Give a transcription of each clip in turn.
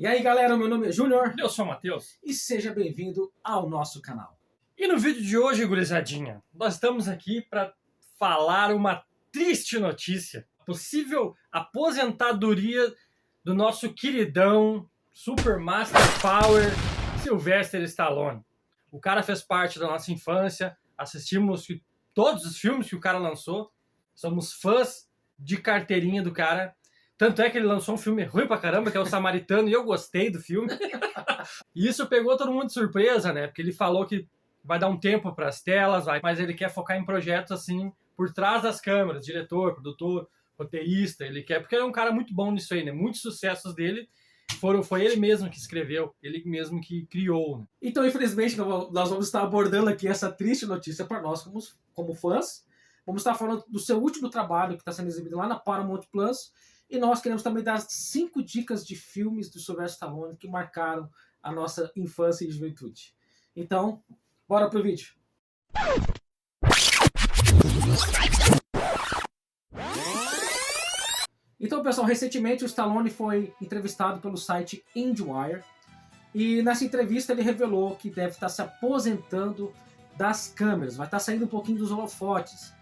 E aí galera, meu nome é Júnior Eu sou o Matheus. e seja bem-vindo ao nosso canal. E no vídeo de hoje, gurizadinha, nós estamos aqui para falar uma triste notícia. A possível aposentadoria do nosso queridão Super Master Power Sylvester Stallone. O cara fez parte da nossa infância, assistimos todos os filmes que o cara lançou, somos fãs de carteirinha do cara. Tanto é que ele lançou um filme ruim pra caramba, que é O Samaritano, e eu gostei do filme. E isso pegou todo mundo de surpresa, né? Porque ele falou que vai dar um tempo para as telas, mas ele quer focar em projetos assim, por trás das câmeras, diretor, produtor, roteirista, ele quer, porque ele é um cara muito bom nisso aí, né? Muitos sucessos dele foi ele mesmo que escreveu, ele mesmo que criou, né? Então, infelizmente, nós vamos estar abordando aqui essa triste notícia para nós como fãs. Vamos estar falando do seu último trabalho que está sendo exibido lá na Paramount Plus. E nós queremos também dar 5 dicas de filmes do Sylvester Stallone que marcaram a nossa infância e juventude. Então, bora pro vídeo. Então, pessoal, recentemente o Stallone foi entrevistado pelo site IndieWire. E nessa entrevista ele revelou que deve estar se aposentando das câmeras, vai estar saindo um pouquinho dos holofotes.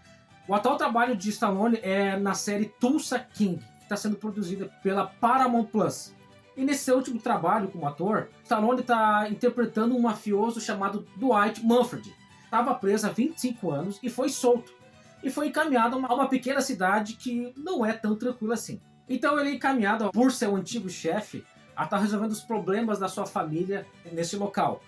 O atual trabalho de Stallone é na série Tulsa King, está sendo produzida pela Paramount Plus. E nesse seu último trabalho como ator, Stallone está interpretando um mafioso chamado Dwight Mumford. Estava preso há 25 anos e foi solto. E foi encaminhado a uma pequena cidade que não é tão tranquila assim. Então ele é encaminhado por seu antigo chefe a estar resolvendo os problemas da sua família nesse local.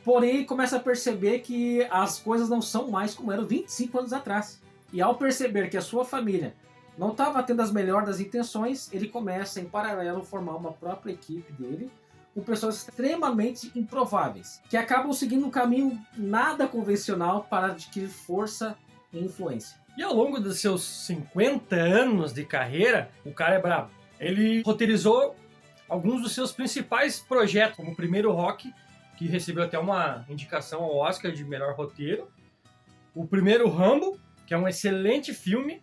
Porém, começa a perceber que as coisas não são mais como eram 25 anos atrás. E ao perceber que a sua família não estava tendo as melhores das intenções, ele começa, em paralelo, a formar uma própria equipe dele, com pessoas extremamente improváveis, que acabam seguindo um caminho nada convencional para adquirir força e influência. E ao longo dos seus 50 anos de carreira, o cara é brabo. Ele roteirizou alguns dos seus principais projetos, como o primeiro Rock, que recebeu até uma indicação ao Oscar de melhor roteiro, o primeiro Rambo, que é um excelente filme,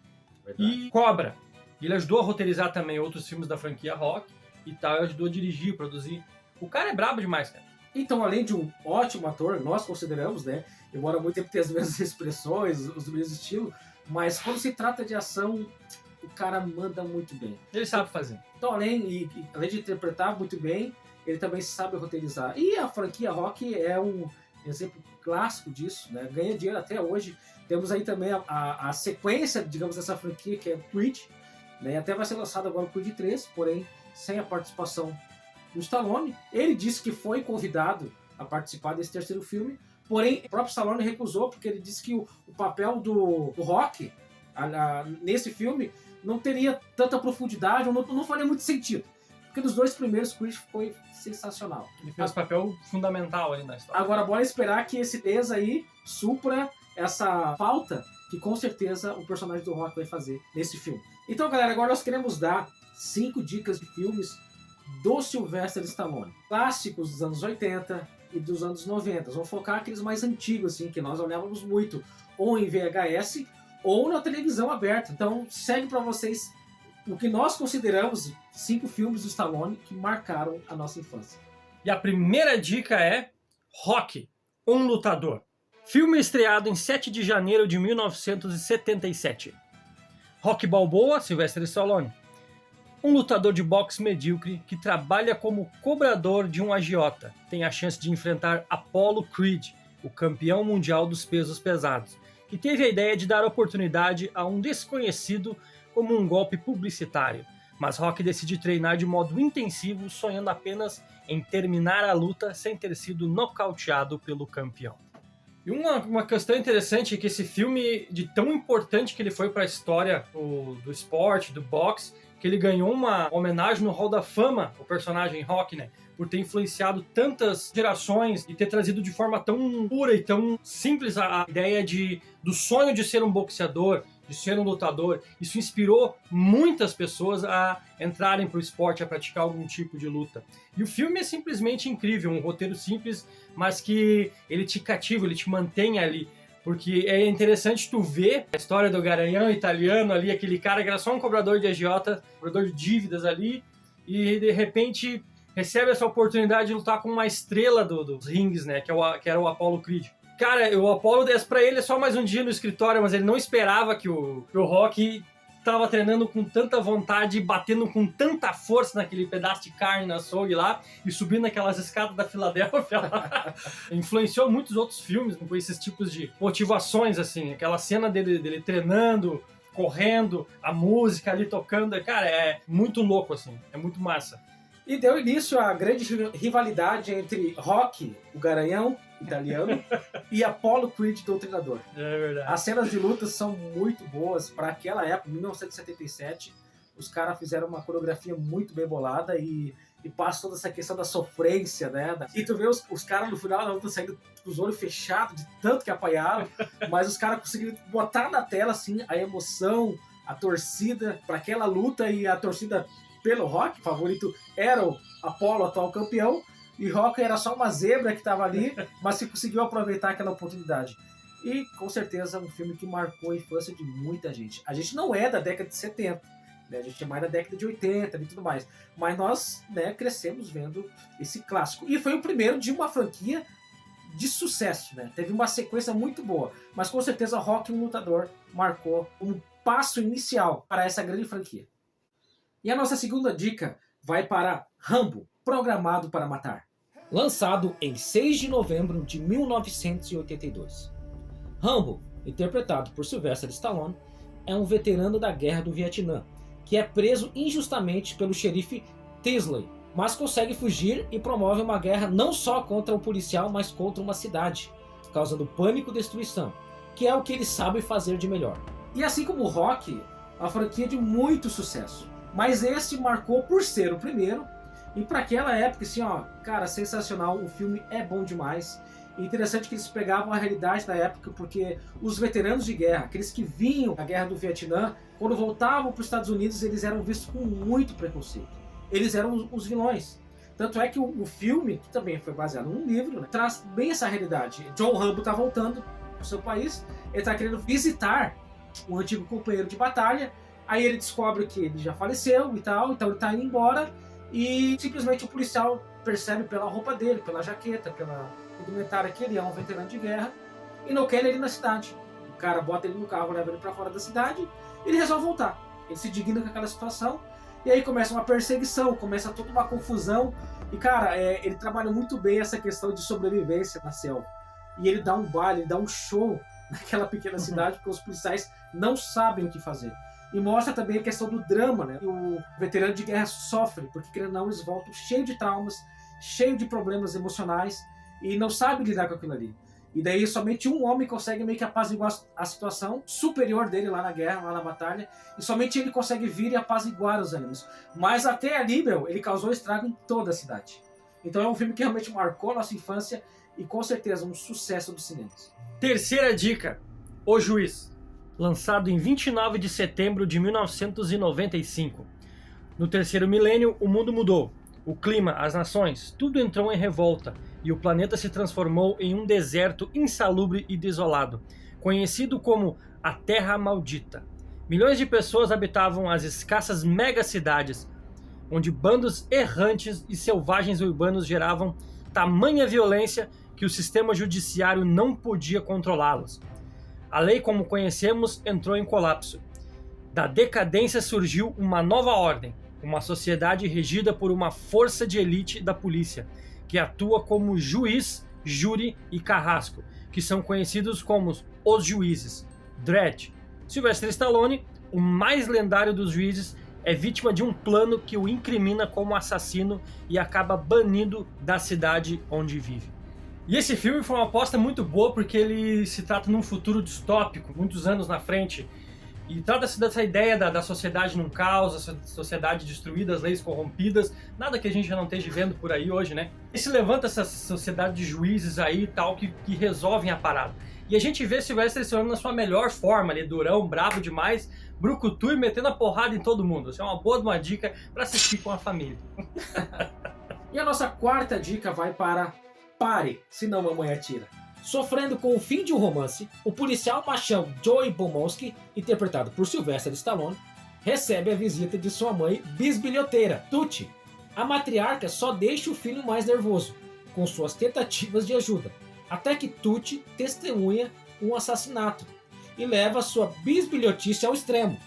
e Cobra. Ele ajudou a roteirizar também outros filmes da franquia Rock e tal, ajudou a dirigir, produzir. O cara é brabo demais, cara. Então, além de um ótimo ator, nós consideramos, né? Embora muito tempo tenha as mesmas expressões, os mesmos estilos, mas quando se trata de ação, o cara manda muito bem. Ele sabe fazer. Então, além de interpretar muito bem, ele também sabe roteirizar. E a franquia Rock é um exemplo clássico disso, né? Ganha dinheiro até hoje. Temos aí também a sequência, digamos, dessa franquia, que é Creed, né? Até vai ser lançado agora o Creed 3, porém sem a participação do Stallone. Ele disse que foi convidado a participar desse terceiro filme, porém o próprio Stallone recusou, porque ele disse que o papel do Rock nesse filme não teria tanta profundidade, não faria muito sentido. Porque nos dois primeiros, Creed foi sensacional. Ele fez papel fundamental ali na história. Agora, bora esperar que esse mês aí supra essa falta que com certeza o personagem do Rock vai fazer nesse filme. Então, galera, agora nós queremos dar 5 dicas de filmes do Sylvester Stallone. Clássicos dos anos 80 e dos anos 90. Vamos focar aqueles mais antigos, assim, que nós olhávamos muito, ou em VHS, ou na televisão aberta. Então, segue para vocês o que nós consideramos 5 filmes do Stallone que marcaram a nossa infância. E a primeira dica é Rock, um lutador. Filme estreado em 7 de janeiro de 1977. Rocky Balboa, Sylvester Stallone. Um lutador de boxe medíocre que trabalha como cobrador de um agiota. Tem a chance de enfrentar Apollo Creed, o campeão mundial dos pesos pesados, que teve a ideia de dar oportunidade a um desconhecido como um golpe publicitário. Mas Rocky decide treinar de modo intensivo, sonhando apenas em terminar a luta sem ter sido nocauteado pelo campeão. E uma questão interessante é que esse filme, de tão importante que ele foi para a história do esporte, do boxe, que ele ganhou uma homenagem no Hall da Fama, o personagem Rocky, né? Por ter influenciado tantas gerações e ter trazido de forma tão pura e tão simples a ideia do sonho de ser um boxeador, de ser um lutador. Isso inspirou muitas pessoas a entrarem para o esporte, a praticar algum tipo de luta. E o filme é simplesmente incrível, um roteiro simples, mas que ele te cativa, ele te mantém ali. Porque é interessante tu ver a história do garanhão italiano ali, aquele cara que era só um cobrador de agiota, cobrador de dívidas ali, e de repente recebe essa oportunidade de lutar com uma estrela dos rings, né? Que era o Apollo Creed. Cara, o Apollo, pra ele, é só mais um dia no escritório, mas ele não esperava que o Rocky tava treinando com tanta vontade, batendo com tanta força naquele pedaço de carne na açougue lá e subindo aquelas escadas da Filadélfia lá. Influenciou muitos outros filmes com esses tipos de motivações, assim. Aquela cena dele treinando, correndo, a música ali tocando. Cara, é muito louco, assim. É muito massa. E deu início à grande rivalidade entre Rocky, o garanhão italiano, e Apollo Creed, doutrinador. É verdade. As cenas de luta são muito boas. Para aquela época, 1977, os caras fizeram uma coreografia muito bem bolada e passa toda essa questão da sofrência, né? E tu vê os caras no final da luta saindo com os olhos fechados de tanto que apanharam, mas os caras conseguiram botar na tela assim a emoção, a torcida para aquela luta, e a torcida pelo Rocky, favorito era o Apollo, atual campeão, e Rocky era só uma zebra que estava ali, mas que conseguiu aproveitar aquela oportunidade. E com certeza um filme que marcou a infância de muita gente. A gente não é da década de 70, né? A gente é mais da década de 80 e tudo mais, mas nós, né, crescemos vendo esse clássico. E foi o primeiro de uma franquia de sucesso, né? Teve uma sequência muito boa, mas com certeza Rocky, um lutador, marcou um passo inicial para essa grande franquia. E a nossa segunda dica vai para Rambo, Programado para Matar. Lançado em 6 de novembro de 1982. Rambo, interpretado por Sylvester Stallone, é um veterano da Guerra do Vietnã, que é preso injustamente pelo xerife Tinsley, mas consegue fugir e promove uma guerra não só contra o policial, mas contra uma cidade, causando pânico e destruição, que é o que ele sabe fazer de melhor. E assim como o Rocky, a franquia é de muito sucesso. Mas esse marcou por ser o primeiro, e para aquela época, assim, ó, cara, sensacional, o filme é bom demais. E interessante que eles pegavam a realidade da época, porque os veteranos de guerra, aqueles que vinham da Guerra do Vietnã, quando voltavam para os Estados Unidos, eles eram vistos com muito preconceito. Eles eram os vilões. Tanto é que o filme, que também foi baseado num livro, né, traz bem essa realidade. John Rambo está voltando para o seu país, ele está querendo visitar um antigo companheiro de batalha. Aí ele descobre que ele já faleceu e tal, então ele tá indo embora, e simplesmente o policial percebe pela roupa dele, pela jaqueta, pela indumentária que ele é um veterano de guerra, e não quer ele ali na cidade. O cara bota ele no carro, leva ele pra fora da cidade, e ele resolve voltar. Ele se digna com aquela situação, e aí começa uma perseguição, começa toda uma confusão, e cara, ele trabalha muito bem essa questão de sobrevivência na selva. E ele dá um baile, ele dá um show naquela pequena cidade, porque os policiais não sabem o que fazer. E mostra também a questão do drama, né? O veterano de guerra sofre, porque querendo ou não, eles voltam cheio de traumas, cheio de problemas emocionais, e não sabe lidar com aquilo ali. E daí somente um homem consegue meio que apaziguar a situação superior dele lá na guerra, lá na batalha, e somente ele consegue vir e apaziguar os ânimos. Mas até ali, ele causou estrago em toda a cidade. Então é um filme que realmente marcou a nossa infância e com certeza um sucesso dos cinemas. Terceira dica, O Juiz. Lançado em 29 de setembro de 1995. No terceiro milênio, o mundo mudou. O clima, as nações, tudo entrou em revolta e o planeta se transformou em um deserto insalubre e desolado, conhecido como a Terra Maldita. Milhões de pessoas habitavam as escassas megacidades, onde bandos errantes e selvagens urbanos geravam tamanha violência que o sistema judiciário não podia controlá-los. A lei, como conhecemos, entrou em colapso. Da decadência surgiu uma nova ordem, uma sociedade regida por uma força de elite da polícia, que atua como juiz, júri e carrasco, que são conhecidos como os juízes. Dredd. Sylvester Stallone, o mais lendário dos juízes, é vítima de um plano que o incrimina como assassino e acaba banido da cidade onde vive. E esse filme foi uma aposta muito boa porque ele se trata num futuro distópico, muitos anos na frente. E trata-se dessa ideia da sociedade num caos, a sociedade destruída, as leis corrompidas, nada que a gente já não esteja vendo por aí hoje, né? E se levanta essa sociedade de juízes aí e tal que resolvem a parada. E a gente vê Sylvester Stallone na sua melhor forma ali, durão, brabo demais, brucutu e metendo a porrada em todo mundo. Isso é uma boa de uma dica para assistir com a família. E a nossa quarta dica vai para Pare, senão mamãe atira. Sofrendo com o fim de um romance, o policial machão Joey Bomowski, interpretado por Sylvester Stallone, recebe a visita de sua mãe bisbilhoteira, Tucci, A matriarca só deixa o filho mais nervoso, com suas tentativas de ajuda, até que Tucci testemunha um assassinato e leva sua bisbilhotice ao extremo,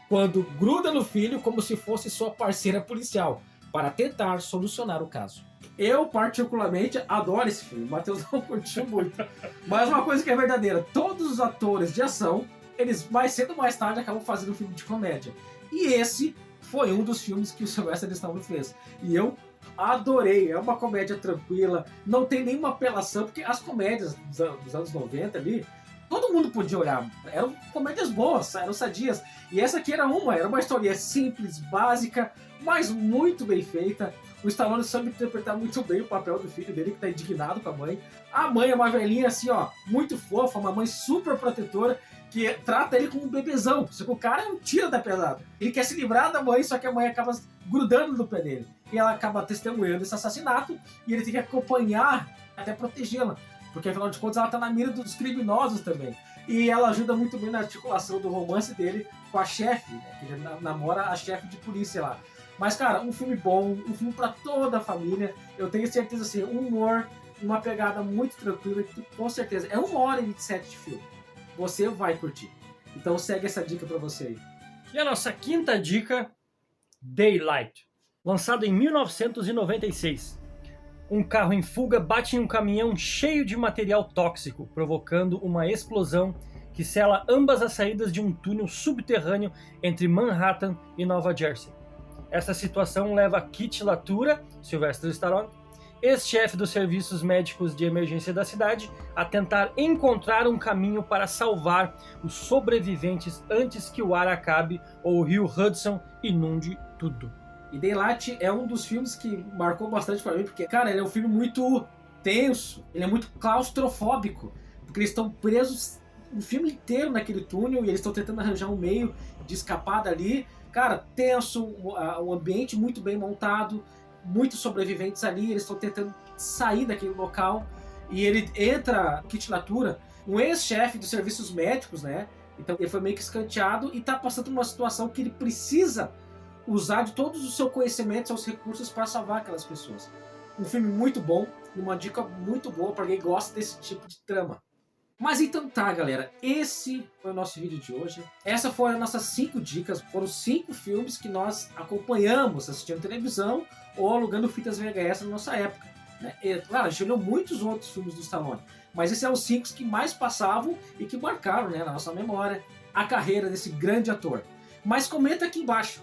quando gruda no filho como se fosse sua parceira policial, para tentar solucionar o caso. Eu, particularmente, adoro esse filme. O Matheus não curtiu muito. Mas uma coisa que é verdadeira, todos os atores de ação, eles mais cedo ou mais tarde acabam fazendo um filme de comédia. E esse foi um dos filmes que o Sylvester Stallone fez. E eu adorei. É uma comédia tranquila, não tem nenhuma apelação, porque as comédias dos anos 90 ali, todo mundo podia olhar. Eram comédias boas, eram sadias. E essa aqui era uma história simples, básica, mas muito bem feita. O Stallone soube interpretar muito bem o papel do filho dele, que tá indignado com a mãe. A mãe é uma velhinha assim, ó, muito fofa, uma mãe super protetora, que trata ele como um bebezão. Só que o cara é um tiro da pesada. Ele quer se livrar da mãe, só que a mãe acaba grudando no pé dele. E ela acaba testemunhando esse assassinato, e ele tem que acompanhar até protegê-la. Porque afinal de contas ela tá na mira dos criminosos também. E ela ajuda muito bem na articulação do romance dele com a chefe, né? Que ele namora a chefe de polícia lá. Mas, cara, um filme bom, um filme pra toda a família. Eu tenho certeza, assim, um humor, uma pegada muito tranquila, que com certeza é 1h27 de filme. Você vai curtir. Então segue essa dica pra você aí. E a nossa quinta dica, Daylight. Lançado em 1996. Um carro em fuga bate em um caminhão cheio de material tóxico, provocando uma explosão que sela ambas as saídas de um túnel subterrâneo entre Manhattan e Nova Jersey. Essa situação leva Kit Latura, Sylvester Stallone, ex-chefe dos serviços médicos de emergência da cidade, a tentar encontrar um caminho para salvar os sobreviventes antes que o ar acabe ou o rio Hudson inunde tudo. E Daylight é um dos filmes que marcou bastante pra mim, porque, cara, ele é um filme muito tenso, ele é muito claustrofóbico, porque eles estão presos o filme inteiro naquele túnel e eles estão tentando arranjar um meio de escapar dali. Cara, tenso, um ambiente muito bem montado, muitos sobreviventes ali, eles estão tentando sair daquele local, e ele entra, Kit Latura, um ex-chefe dos serviços médicos, né? Então ele foi meio que escanteado e tá passando por uma situação que ele precisa usar de todos os seus conhecimentos, seus recursos para salvar aquelas pessoas. Um filme muito bom, uma dica muito boa para quem gosta desse tipo de trama. Mas então tá, galera, esse foi o nosso vídeo de hoje. Essas foram as nossas 5 dicas, foram 5 filmes que nós acompanhamos assistindo televisão ou alugando fitas VHS na nossa época, né? E, claro, a gente olhou muitos outros filmes do Stallone, mas esses são os 5 que mais passavam e que marcaram, né, na nossa memória a carreira desse grande ator. Mas comenta aqui embaixo,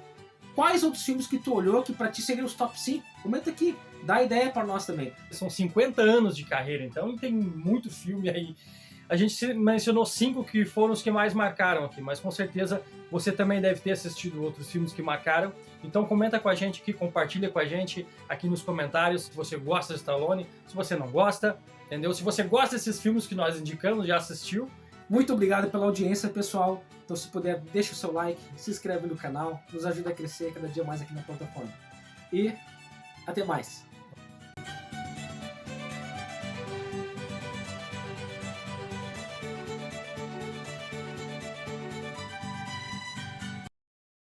quais outros filmes que tu olhou que pra ti seriam os top 5? Comenta aqui, dá ideia pra nós também. São 50 anos de carreira, então tem muito filme aí. A gente mencionou 5 que foram os que mais marcaram aqui, mas com certeza você também deve ter assistido outros filmes que marcaram. Então comenta com a gente aqui, compartilha com a gente aqui nos comentários se você gosta de Stallone, se você não gosta, entendeu? Se você gosta desses filmes que nós indicamos, já assistiu. Muito obrigado pela audiência, pessoal. Então, se puder, deixa o seu like, se inscreve no canal, nos ajuda a crescer cada dia mais aqui na plataforma. E até mais!